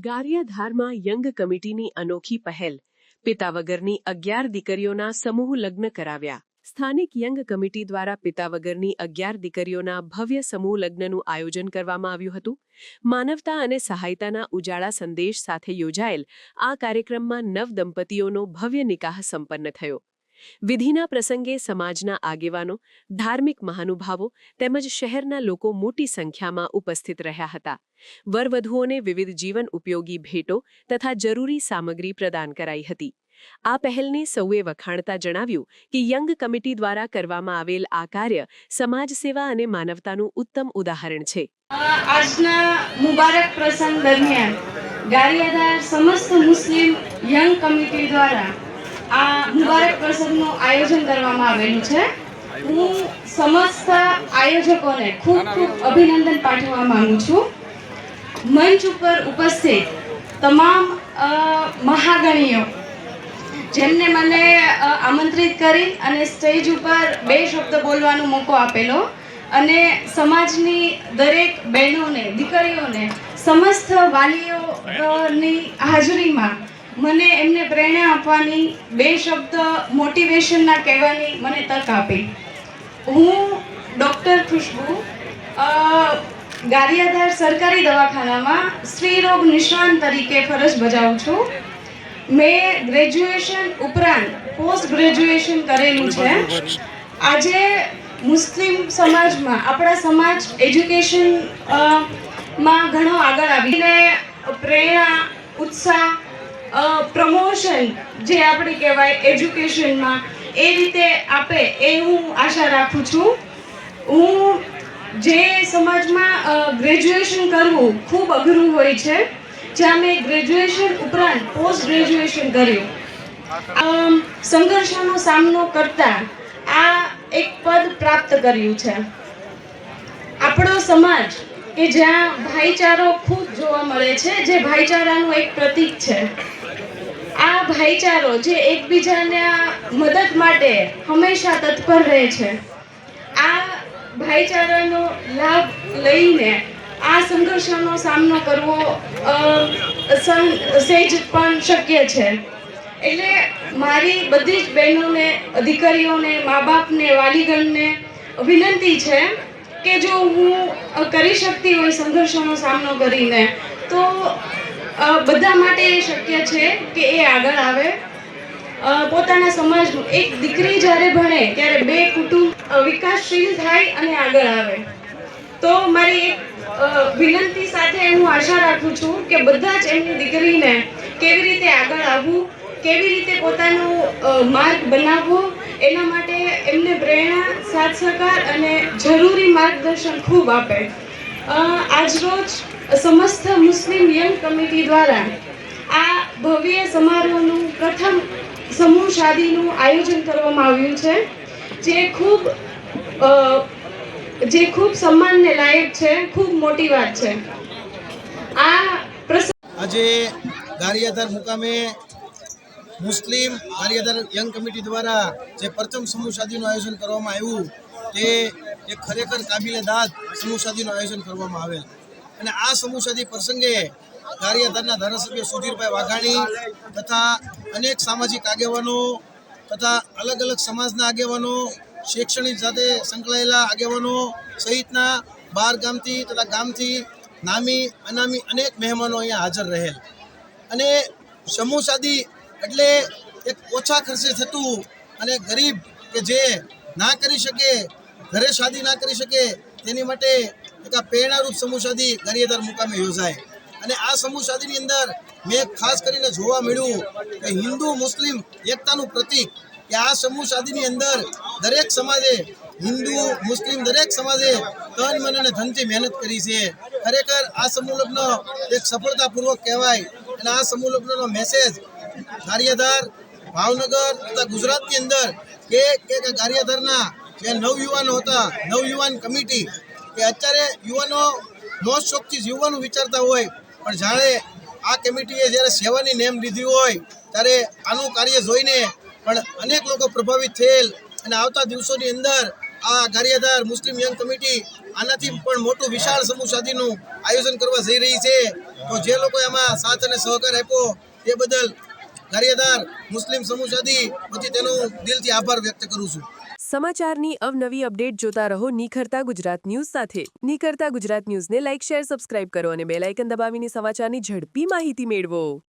ગારિયાધારમાં young કમિટીની અનોખી પહેલ, પિતા વગરની 11 દીકરીઓના સમૂહ લગ્ન કરાવ્યા. સ્થાનિક યંગ કમિટી દ્વારા પિતા વગરની 11 દીકરીઓના ભવ્ય સમૂહ લગ્નનું આયોજન કરવામાં આવ્યું હતું. માનવતા અને સહાયતાના ઉજાળા સંદેશ સાથે યોજાયેલ આ કાર્યક્રમમાં નવદંપતીઓનો ભવ્ય નિકાહ સંપન્ન થયો. વિધિના પ્રસંગે સમાજના આગેવાનો, ધાર્મિક મહાનુભાવો તેમજ શહેરના લોકો મોટી સંખ્યામાં ઉપસ્થિત રહ્યા હતા. વરવધુઓને વિવિધ જીવન ઉપયોગી ભેટો તથા જરૂરી સામગ્રી પ્રદાન કરાઈ હતી. આ પહેલને સૌએ વખાણતા જણાવ્યું કે યંગ કમિટી દ્વારા કરવામાં આવેલ આ કાર્ય સમાજ સેવા અને માનવતાનું ઉત્તમ ઉદાહરણ છે. આજના મુબારક પ્રસંગ દરમિયાન ગારિયાધાર સમસ્ત મુસ્લિમ યંગ કમિટી દ્વારા આ મુબારક પ્રસંગનું આયોજન કરવામાં આવેલું છે. હું સમસ્ત આયોજકોને ખૂબ ખૂબ અભિનંદન પાઠવવા માંગુ છું. મંચ ઉપર ઉપસ્થિત તમામ મહાગણીઓ જેમને મને આમંત્રિત કરી અને સ્ટેજ ઉપર 2 શબ્દ બોલવાનો મોકો આપેલો અને સમાજની દરેક બહેનોને, દીકરીઓને, સમસ્ત વાલીઓની હાજરીમાં મને એમને પ્રેરણા આપવાની 2 શબ્દ મોટિવેશનના કહેવાની મને તક આપી. હું ડૉક્ટર ખુશ્બુ ગારિયાધાર સરકારી દવાખાનામાં સ્ત્રીરોગ નિષ્ણાત તરીકે ફરજ બજાવું છું. મેં ગ્રેજ્યુએશન ઉપરાંત પોસ્ટ ગ્રેજ્યુએશન કરેલું છે. આજે મુસ્લિમ સમાજમાં આપણા સમાજ એજ્યુકેશનમાં ઘણો આગળ આવીને પ્રેરણા, ઉત્સાહ, પ્રમોશન જે આપણે કહેવાય એજ્યુકેશનમાં એ રીતે આપે એ હું આશા રાખું છું. હું જે સમાજમાં ગ્રેજ્યુએશન કરવું ખૂબ અઘરું હોય છે, જ્યાં મેં ગ્રેજ્યુએશન ઉપરાંત પોસ્ટ ગ્રેજ્યુએશન કર્યું, સંઘર્ષોનો સામનો કરતા આ એક પદ પ્રાપ્ત કર્યું છે. આપણો સમાજ કે જ્યાં ભાઈચારો ખૂબ જોવા મળે છે, જે ભાઈચારાનું એક પ્રતીક છે. આ ભાઈચારો જે એકબીજાના મદદ માટે હંમેશા તત્પર રહે છે, આ ભાઈચારાનો લાભ લઈને આ સંઘર્ષનો સામનો કરવો સહેજ પણ શક્ય છે. એટલે મારી બધી જ બહેનોને, દીકરીઓને, મા બાપને, વાલીગણને વિનંતી છે કે જો હું કરી શકતી હોય સંઘર્ષોનો સામનો કરીને તો બધા માટે એ શક્ય છે કે એ આગળ આવે. પોતાના સમાજનું એક દીકરી જ્યારે ભણે ત્યારે 2 કુટુંબ વિકાસશીલ થાય અને આગળ આવે. તો મારી એક વિનંતી સાથે હું આશા રાખું છું કે બધા જ એમની દીકરીને કેવી રીતે આગળ આવવું, કેવી રીતે પોતાનો માર્ગ બનાવવો, એના માટે એમને પ્રેરણા, સાથ સહકાર અને જરૂરી માર્ગદર્શન ખૂબ આપે. આજરોજ સમસ્ત મુસ્લિમ યંગ કમિટી દ્વારા આ ભવ્ય સમારોહનું પ્રથમ સમૂહ શાદીનું આયોજન કરવામાં આવ્યું છે, જે ખૂબ સન્માનને લાયક છે, ખૂબ મોટી વાત છે. આ આજે ગારિયાધાર મુકામે મુસ્લિમ ગારિયાધાર યંગ કમિટી દ્વારા જે પ્રથમ સમૂહ શાદીનું આયોજન કરવામાં આવ્યું તે એક ખરેખર કાબિલે દાદ સમૂહ શાદીનું આયોજન કરવામાં આવેલ. અને આ સમૂહ શાદી પ્રસંગે ગારિયાધારના ધારાસભ્ય સુધીરભાઈ વાઘાણી તથા અનેક સામાજિક આગેવાનો તથા અલગ અલગ સમાજના આગેવાનો, શૈક્ષણિક સાથે સંકળાયેલા આગેવાનો સહિતના બહાર ગામથી તથા ગામથી નામી અનામી અનેક મહેમાનો અહીંયા હાજર રહેલ. અને સમૂહ શાદી એટલે એક ઓછા ખર્ચે થતું અને ગરીબ કે જે ના કરી શકે, ઘરે શાદી ના કરી શકે, તેની માટે એક આ પ્રેરણારૂપ સમૂહ શાદી ગારિયાધાર મુકામે યોજાય. અને આ સમૂહ શાદીની અંદર મેં ખાસ કરીને જોવા મળ્યું કે હિન્દુ મુસ્લિમ એકતાનું પ્રતીક કે આ સમૂહ શાદીની અંદર દરેક સમાજે, હિન્દુ મુસ્લિમ દરેક સમાજે તન, મન અને ધનથી મહેનત કરી છે. ખરેખર આ સમૂહ લગ્ન એક સફળતાપૂર્વક કહેવાય. અને આ સમૂહ લગ્નનો મેસેજ ગારિયાધાર, ભાવનગર તથા ગુજરાતની અંદર કે ગારિયાધારના જે નવયુવાનો હતા, નવયુવાન કમિટી કે અત્યારે યુવાનો મોજ શોખથી જીવવાનું વિચારતા હોય, પણ જાણે આ કમિટીએ જ્યારે સેવાની નેમ લીધી હોય ત્યારે આનું કાર્ય જોઈને પણ અનેક લોકો પ્રભાવિત થયેલ. અને આવતા દિવસોની અંદર આ ગારિયાધાર મુસ્લિમ યંગ કમિટી આનાથી પણ મોટું વિશાળ સમૂહ શાદીનું આયોજન કરવા જઈ રહી છે. તો જે લોકોએ આમાં સાથ અને સહકાર આપ્યો તે બદલ ગારિયાધાર મુસ્લિમ સમૂહ શાદી પછી તેનો દિલથી આભાર વ્યક્ત કરું છું. સમાચારની અવનવી અપડેટ જોતા રહો નિખરતા ગુજરાત ન્યૂઝ સાથે. નિખરતા ગુજરાત ન્યૂઝને લાઇક, શેર, સબસ્ક્રાઇબ કરો અને બેલ આઇકન દબાવીને સમાચારની ઝડપી માહિતી મેળવો.